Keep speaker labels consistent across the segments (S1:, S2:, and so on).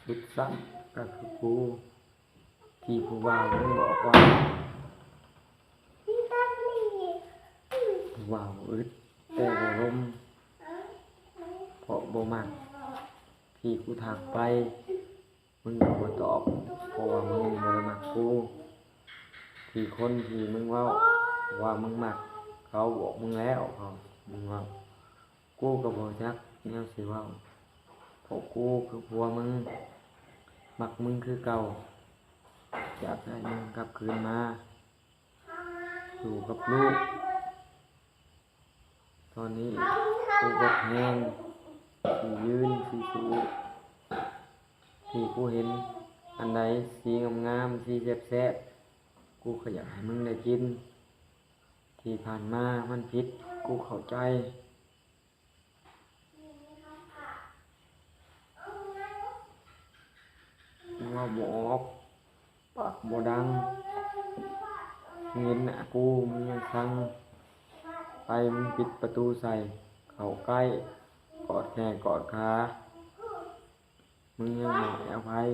S1: สุดสั้นก็คือกูที่ผู้บ่าวมึงบอกว่าผู้บ่าวอึดแต่บ่ลมเพราะบ่มักที่กูทักไปมึงก็บ่ตอบเพราะว่ามึงบ่ได้มักกูที่คนที่มึงเว้าว่ามึงมักเขาบอกมึงแล้วเขามึงเว้ากูก็บ่จักแนวสิเว้าเพราะกูคือผัวมึงมักมึงคือเก่าอยากให้มึงกลับคืนมาอยู่กับลูกตอนนี้กูบดแห้งที่ยืนที่สูที่กูเห็นอันใดสีงามๆสีแซ่บๆกูก็อยากให้มึงได้กินที่ผ่านมามันผิดกูเข้าใจมึงว่าบ่ออกปากบ่ดังเห็นหน้ากูมึงยังสั่งไปมึงปิดประตูใส่เข้าใกล้กอดแขนกอดขามึงยังบ่ให้อภัย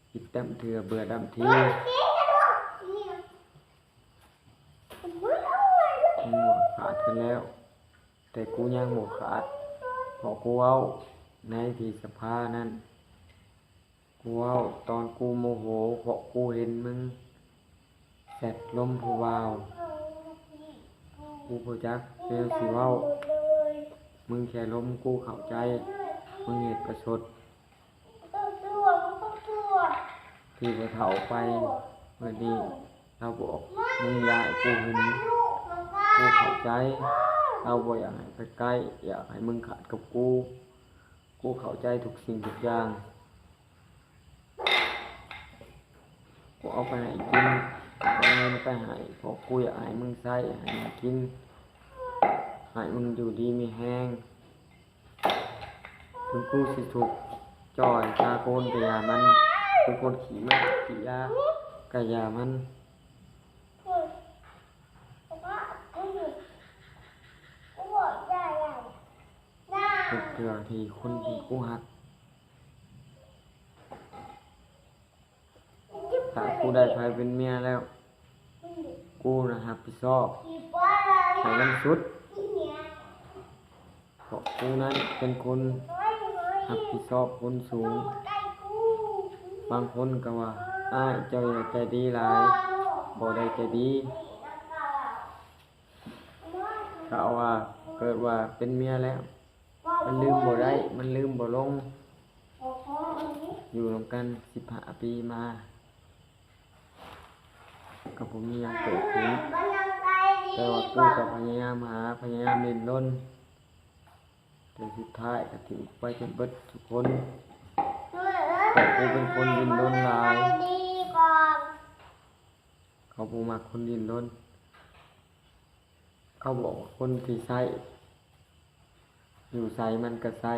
S1: คิดดำเถื่อเบื่อดำทีมึงขาดกันแล้วแต่กูยังบ่ขาดเพราะกูเอาในที่สภานั้นกูเอาตอนกูโมโหเพราะกูเห็นมึงแสดลมผู้วาวกูบ่จักแนวสิเว้ามึงแค่ล้มกูเข้าใจมึงเหตุประชดที่บ่เฒ่าไปเมื่อนี้เราบอกมึงอย่าให้กูเห็นกูเข้าใจเราบ่อยากให้ไปใกล้อยากให้มึงขาดกับกูกูเข้าใจทุกสิ่งทุกอย่างกูเอาไปให้กินเอาเงินไปให้เพราะกูอยากให้มึงใช้ให้มึงกินให้มึงอยู่ดีมีแห้งถึงกูสิถูกจ่อยตาโกนกะยามันเป็นคนขี้มากขี้ยากะยามันเป็นเกลือที่คนที่กูหักถ้ากูได้ใครเป็นเมียแล้วกูนะรับผิดชอบให้มันสุดเพราะกูนั้นเป็นคนรับผิดชอบคนสูงบางคนก็ว่าอ้ายเจ้าอย่าใจดีหลายบ่ได้ใจดีเขาว่าเกิดว่าเป็นเมียแล้วมันลืมบ่ได้มันลืมบ่ลงอยู่นำกัน15 ปีมาก็บ่มีหยังเกิดขึ้นแต่ว่ากูก็พยายามหาพยายามดิ้นรนแต่สุดท้ายก็ทิ้งไปจนเบิดทุกคนแต่กูเป็นคนดิ้นรนหลายเขาบ่มักคนดิ้นรนเขาบอกว่าคนที่ใช้อยู่ใส่มันก็ใส่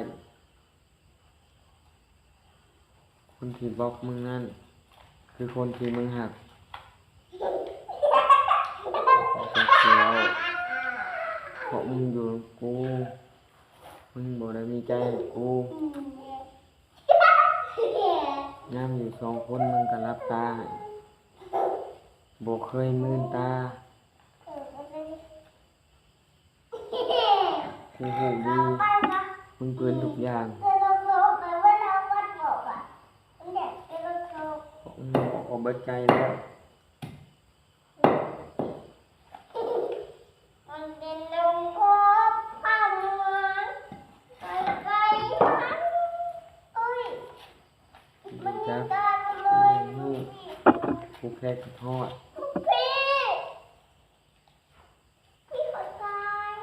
S1: คนที่บล็อกมึงนั่นคือคนที่มึงหักเป็นเสียวเพราะมึงอยู่กับกูมึงบ่ได้มีใจให้กูยามอยู่2 คนมึงก็รับตาให้บ่เคยมื่นตากูหูดีมึงเกินทุกอย่างมึงออกเบิดใจแล้วจักกูแค่คิดฮอด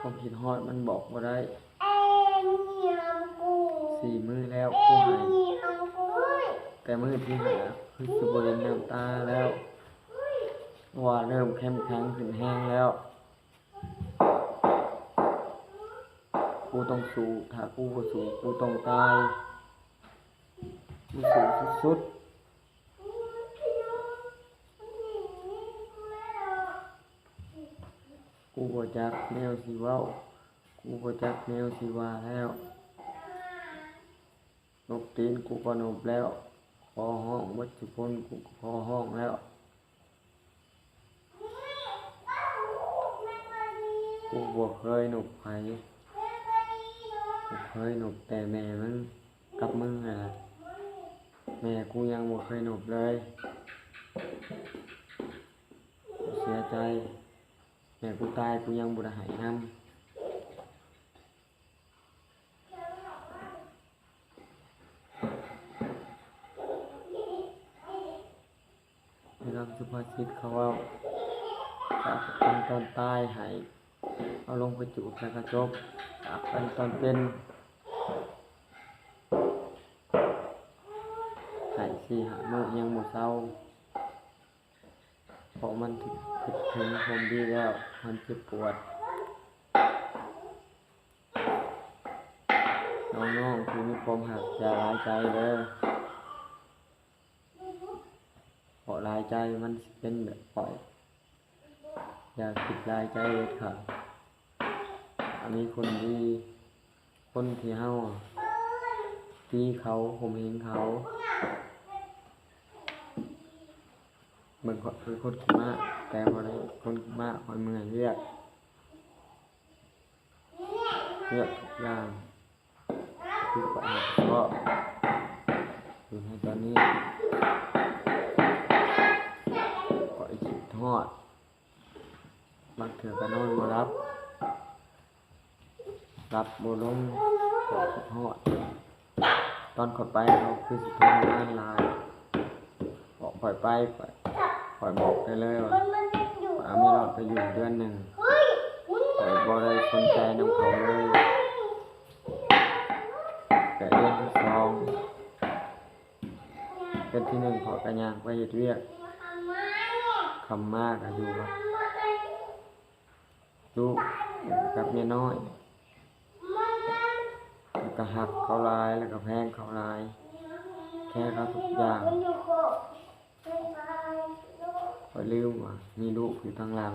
S1: ความคิดฮอดมันบอกบ่ได้4 มื้อแล้วกูให้แต่มื้อที่5คือสิบ่เห็นน้ำตาแล้วว่าเริ่มเข้มแข็งขึ้นแห้งแล้วกูต้องสู้ถ้ากูบ่สู้กูต้องตายกูสู้สุดๆกูบ่จักแนวสิเว้ากูบ่จักแนวสิว่าแล้วบ บตีนกูก็นบแล้วพอห้องวัดจุพนกูก็พอห้องแล้วกูบ่เคยนบไผกูเคยนบแต่แม่มึงกับมึงน่ะแม่กูยังบ่เคยนบเลยกูเสียใจแม่กูตายกูยังบ่ได้ให้นำในคำสุภาษิตเขาว่าจากกันตอนตายให้เอาลงไปจุดแล้วก็จบจากกันตอนเป็นให้4-5 มื้อยังบ่เศร้าเพราะมันคิดถึงความดีแล้วมันเจ็บปวดน้องๆที่มีความหักอย่าหลายใจเด้อเพราะหลายใจมันสิเป็นแบบปล่อยอย่าคิดหลายใจเด็ดขาดอันนี้คนดีคนที่เฮาตีเขาข่มเหงเขามันก็คือคนขี้มากแต่บ่ได้คนขี้มากคอยเมื่อยเรียกทุกอย่างคือปากก็อยู่ในตอนนี้ก็คิดทอดบางเถื่อก็นอนบ่รับบ่ลงก็คิดทอดตอนข่อยไปเราคือสิทำงานหลายบอกข่อยไปข่อยบอกได้เลยว่ามีรอดไปอยู่เดือนหนึ่งข่อยบ่ได้สนใจนำเขาเลยแต่เดือนที่2เดือนที่1ข่อยก็ย่างไปเฮ็ดเวียกคำมากก็อยู่กับลูกกับเมียน้อยแล้วก็หักเขาหลายแล้วก็แพงเขาหลายแค่เขาทุกอย่างข่อยลืมว่ามีลูกอยู่ทางหลัง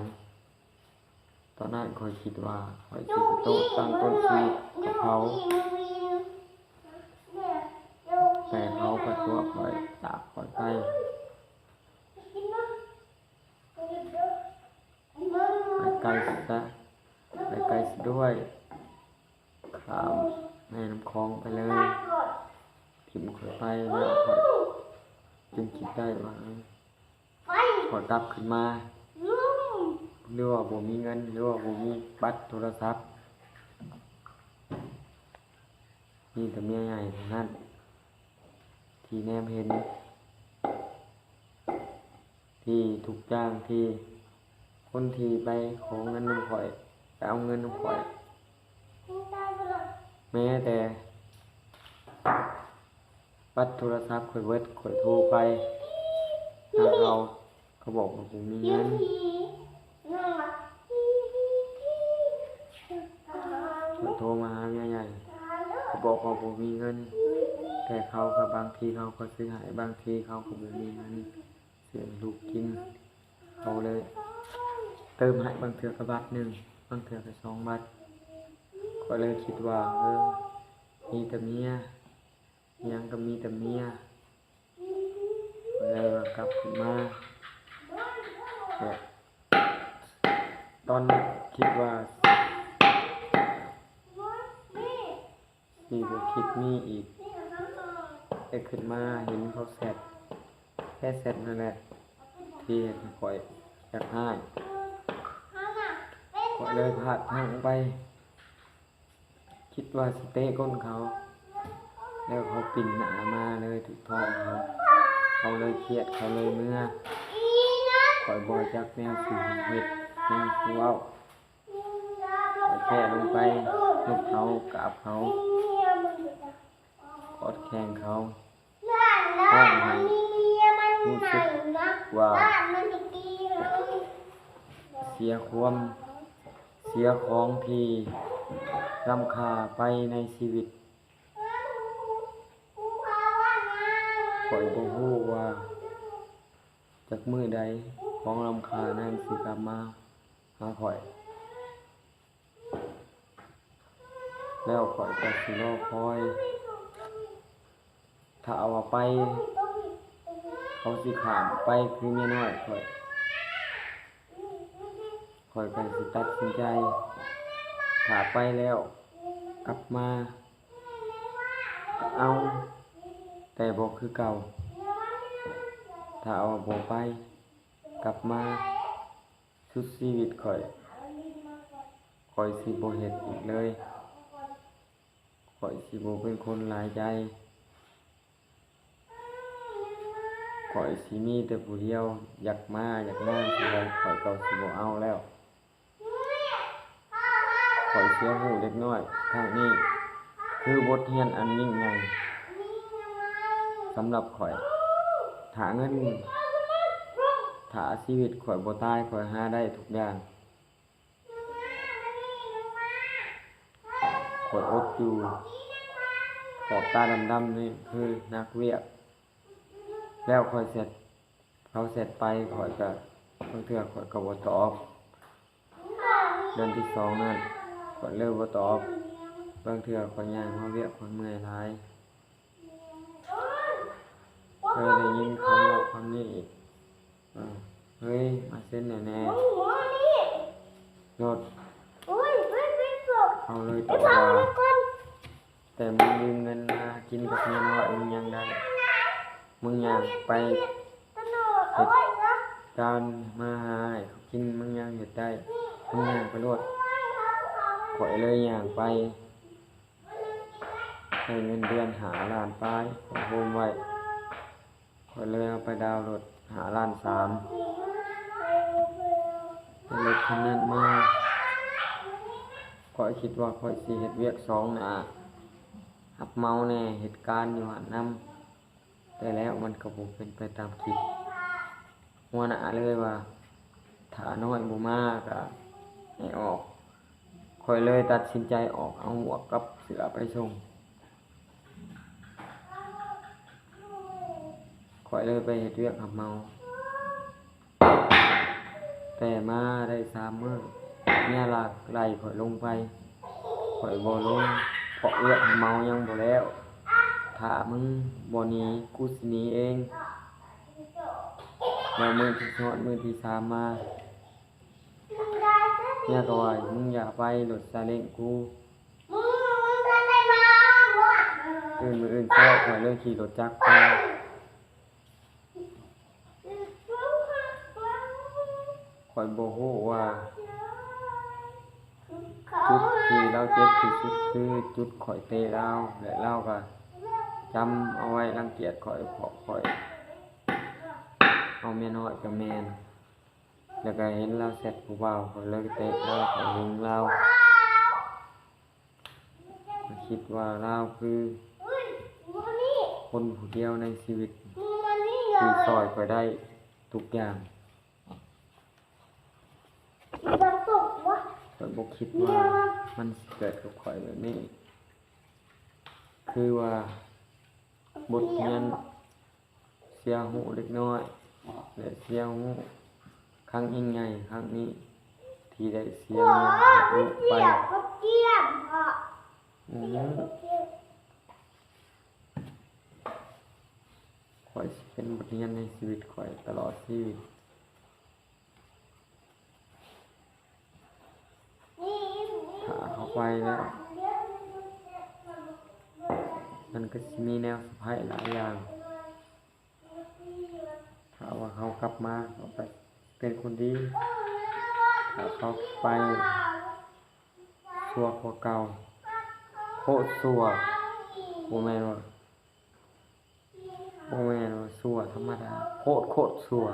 S1: ตอนนั้นข่อยคิดว่าข่อยสิไปโตตั้งต้นชีวิตกับเขาแต่เขาก็ตัวข่อยจากข่อยไปไกลซะไปไกลซะด้วยข้ามแม่น้ำคลองไปเลยถิ่มข่อยไปแล้วข่อยจึงคิดได้ว่าข่อยกลับขึ้นมาหรือว่าบ่มีเงินหรือว่าบ่มีบัตรโทรศัพท์มีแต่เมียใหญ่เท่านั้นที่แนมเห็นที่ทุกอย่างที่คนที่ไปขอเงินน้ำข่อยไปเอาเงินน้ำข่อยแม้แต่บัตรโทรศัพท์ข่อยเบิดข่อยโทรไปหาเขาบอกว่าผมมีเงินข่อยโทรมาหาเมียใหญ่เขาบอกว่าผมมีเงินแต่เขาก็บางทีเขาก็ซื้อให้บางทีเขาก็บ่มีเงินซื้อให้ลูกกินเขาเลยเติมให้บางเทื่อก็บาทหนึ่งบางเทื่อก็2 บาทก็เลยคิดว่ามีแต่เมียยังก็มีแต่เมียก็เลยว่ากลับขึ้นมาแต่ตอนนี้คิดว่าบ่คิดมีอีกแต่ขึ้นมาเห็นเขาแค่แซดนั่นแหละที่เห็นข่อยอยากให้ก็เลยพลาดพลั้งไปคิดว่าสิเตะก้นเขาแล้วเขาปิ่นหน้ามาเลยถูกท้องเขาเลยเครียดเขาเลยเมื่อข่อยบ่จักแนวสิเฮ็ดแนวสิเว้าข่อยแค่ลงไปลูกเขากราบเขากอดแข้งเขาห้องให้รู้สึกว่าเสียของที่ล้ำค่าไปในชีวิตข่อยบ่ฮู้ว่าจักมื้อใดของล้ำค่านั้นสิกลับมาหาข่อยแล้วข่อยก็สิรอคอย ถ้าเอาไปเขาสิขามไปคือเมียน้อยข่อยก็สิตัดสินใจถ้าไปแล้วกลับมาก็เอาแต่บ่คือเก่าถ้าเอาบ่ไปกลับมาสุดชีวิตข่อยสิบ่เฮ็ดอีกเลยข่อยสิบ่เป็นคนหลายใจข่อยสิมีแต่ผู้เดียวอยากมาเท่าใดข่อยก็สิบ่เอาแล้วข่อยเสียหูเล็กน้อยครั้งนี้คือบทเรียนอันยิ่งใหญ่สำหรับข่อยถ้าเงินถ้าชีวิตข่อยบ่ตายข่อยหาได้ทุกอย่างข่อยอดอยู่ขอบตาดำๆนี่คือนักเวียกแล้วข่อยเสร็จเขาเสร็จไปข่อยก็บางเทื่อข่อยก็บ่ตอบเดือนที่2นั่นข่อยเลิกบ่ตอบบางเทื่อข่อยย่างมาเวียกข่อยเมื่อยหลายเคยได้ยินคำว่าคำนี้อีกเฮ้ยมาเซ็นแน่ๆรถเอาเลยตอบว่าแต่มึงยืมเงินมากินกับเมียน้อยมึงยังได้มึงอยากไปเหตุการณ์มาหาให้เขากินมึงยังเฮ็ดได้มึงย่างไปรถข่อยเลยย่างไปให้เงินเดือน5 ล้านปลายข่อยโฮมไว้ข่อยเลยเอาไปดาวน์รถ5 ล้าน 3ได้รถคันนั้นมาข่อยคิดว่าข่อยสิเฮ็ดเวียก2หน้ารับเหมาแน่เหตุการณ์อยู่หั่นนำแต่แล้วมันก็บ่เป็นไปตามคิดหัวหน้าเลยว่าถ้าน้อยบ่มาก็ให้ออกข่อยเลยตัดสินใจออกเอาหมวกกับเสื้อไปส่งข่อยเลยไปเฮ็ดเวียกรับเหมาแต่มาได้3 มื้อเมียลากไล่ข่อยลงไปข่อยบ่ลงเพราะเวียกรับเหมายังบ่แล้วถ้ามึงบ่หนีกูสิหนีเองแล้วมื้อที่มื้อที่3มาเมียก็ว่ามึงอย่าไปรถซาเล้งกูมื้ออื่นเช้าข่อยเลยขี่รถจักรไปข่อยบ่ฮู้ว่าจุดที่เราเจ็บที่สุดคือจุดข่อยเตะเราและเราก็จำเอาไว้รังเกียจข่อยเพราะข่อยเอาเมียน้อยกับแม่นแล้วก็เห็นเราเสร็จผู้บ่าวข่อยเลยเตะเราข่อยยิงเราคิดว่าเราคือคนผู้เดียวในชีวิตที่ช่วยข่อยได้ทุกอย่างข่อยบ่คิดว่ามันสิเกิดกับข่อยแบบนี้คือว่าบทเรียนเสียหูเล็กน้อยและเสียหูครั้งยิ่งใหญ่ครั้งนี้ที่ได้เสียเมียลูกไปข่อยสิเป็นบทเรียนในชีวิตข่อยตลอดชีวิตถ้าเขาไปแล้วมันก็สิมีแนวสะพายหลายอย่างถ้าว่าเขากลับมาเขาไปเป็นคนดีถ้าเขาไปชั่วกว่าเก่าโคตรชั่วบ่แม่นว่าชั่วธรรมดาโคตรชั่ว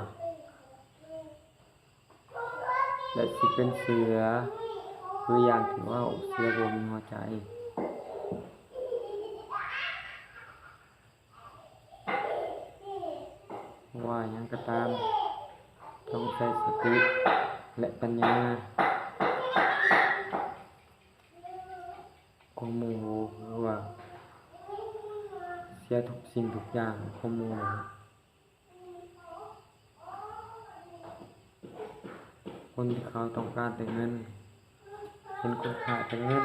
S1: และสิเป็นเสือคืออย่างที่ว่าเสือบ่มีหัวใจว่าหยังก็ตามต้องใช้สติและปัญญาของหมู่หรือว่าเสียทุกสิ่งทุกอย่างของหมู่คนที่เขาต้องการแต่เงินเห็นคุณค่าแต่เงิน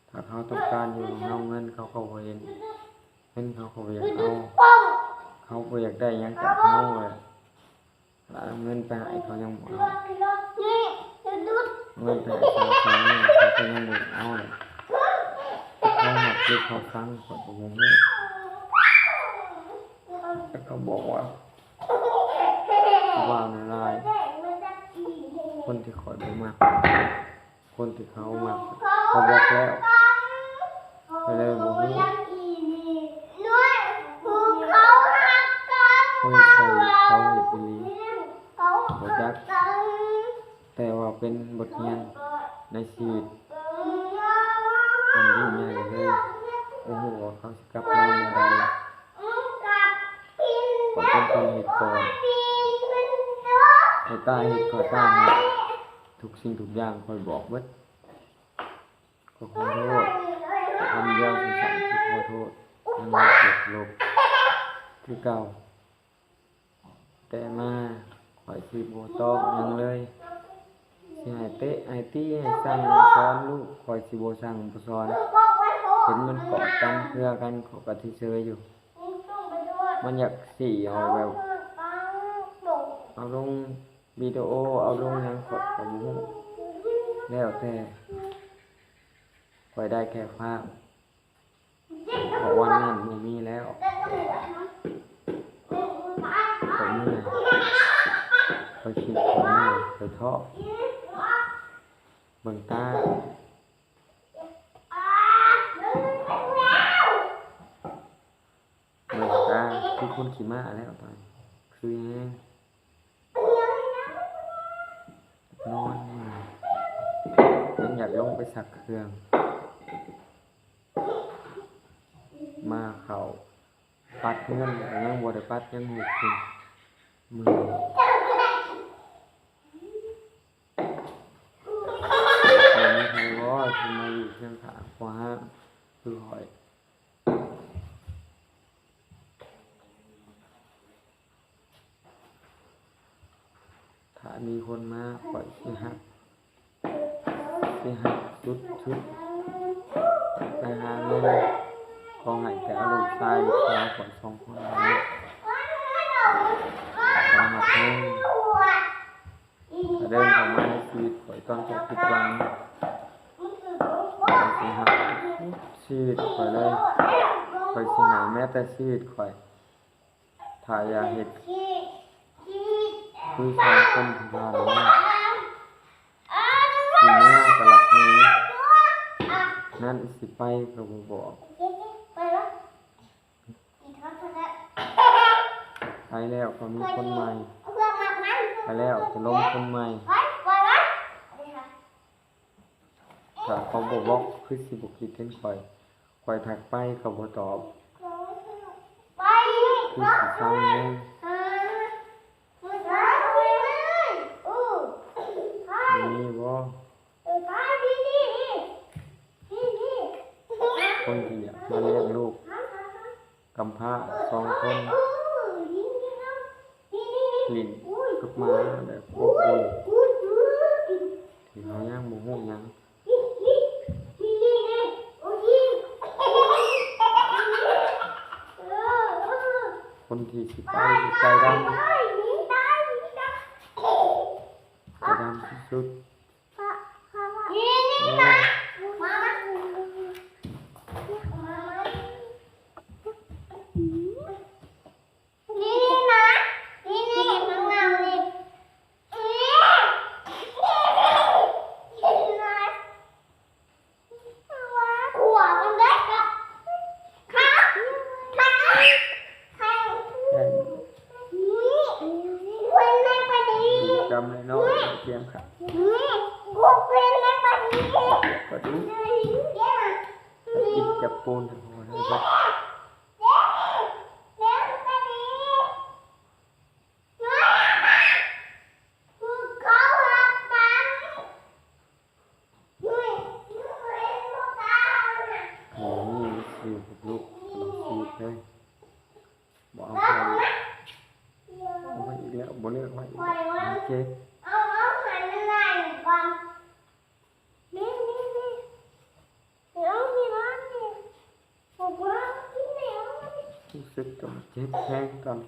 S1: ถ้าเขาต้องการอยู่เงาเงินเขาก็บ่เห็น นเขาบ่อยากเอาเขาบ่อยากได้หยังจากเฮาเลยแล้วเอาเงินไปให้เขายังบ่เอาเงินไปให้300,000นี่เขาก็ยังบ่เอาเลยเขาหักคิดเขาฟังเขาบ่รู้แล้วเขาบอกว่าหลายคนที่คอยบ่มักคนที่เขามักเขาบอกแล้วไปเลยบ่ฮู้เขาใส่เขาเฮ็ดอีหลีบ่จักแต่ว่าเป็นบทเรียนในชีวิตมันยิ่งใหญ่เลยโอ้โหว่าเขาสิกลับมาเมื่อใดเขาเป็นคนเฮ็ดก่อนเขาตายเฮ็ดเขาตายให้ทุกสิ่งทุกอย่างคอยบอกเบิดก็ขอโทษคำเดียวสั้นๆคือขอโทษยังไม่เจ็บลบคือเก่าแต่มาข่อยสิบ่ตอบหยังเลยสิให้เตะให้ตีให้สั่งให้สอนลูกข่อยสิบ่สั่งบ่สอนเห็นมันเกาะกันเพื่อกันเขาก็สิเชยอยู่มันอยากสิเอาแบบเอาลงวิดีโอเอาลงหยังข่อยก็บ่ฮู้แล้วแต่ข่อยได้แค่ภาพเพราะวันนั้นบ่มีแล้วผมเหนื่อยคอยคิดผมเหนื่อยคอยท้อเบิ่งตาเบิ่งตาคือคนขี่ม้าแล้วตอนคือแห้งนอนยังอยากลงไปสักเครื่องมาเขาปัดเงินยังบ่ได้ปัดยังหุบขึ้นมือตอนนี้ใครว่าที่มาอยู่เชียงขางกว่าคือหอยถ้ามีคนมาปล่อยสิหักชุดไปหาเงินขอให้แต่ลูกชายลูกสาวก่อน2 คนนี้ขอหักเงินเดินเข้ามาในชีวิตข่อยตอนจบผิดหวังข่อยสิหักชีวิตข่อยเลยข่อยสิหาแม้แต่ชีวิตข่อยถ้าอยากเฮ็ดคือ2 คนที่ผ่านมาสิเมื่อก็รักนี้นั่นสิไปก็บ่บอกไปแล้วก็มีคนใหม่ไปแล้วจะลงคนใหม่ถ้าเขาบ่บอกคือสิบ่คิดเห็นข่อยทักไปเขาบ่ตอบคือสิเศร้าแน่มีบ่คนที่อยากมาเลี้ยงลูกกำพร้า2 คนลิ้นกับหมาแบบอบอุ่นที่เขายังบ่ฮู้หยังคนที่สิไปที่ใจดำที่สุดจำเลยเนาะเตรียมค่ะก็ดูอิดจับปูนทั้งหมดเลยครับนี่อยู่กับลูกชีวิตเลยบอกเอาไปอีกแล้วบ่เลือกไว้อีกโอเค สึกจนเจ็บแห้งตอน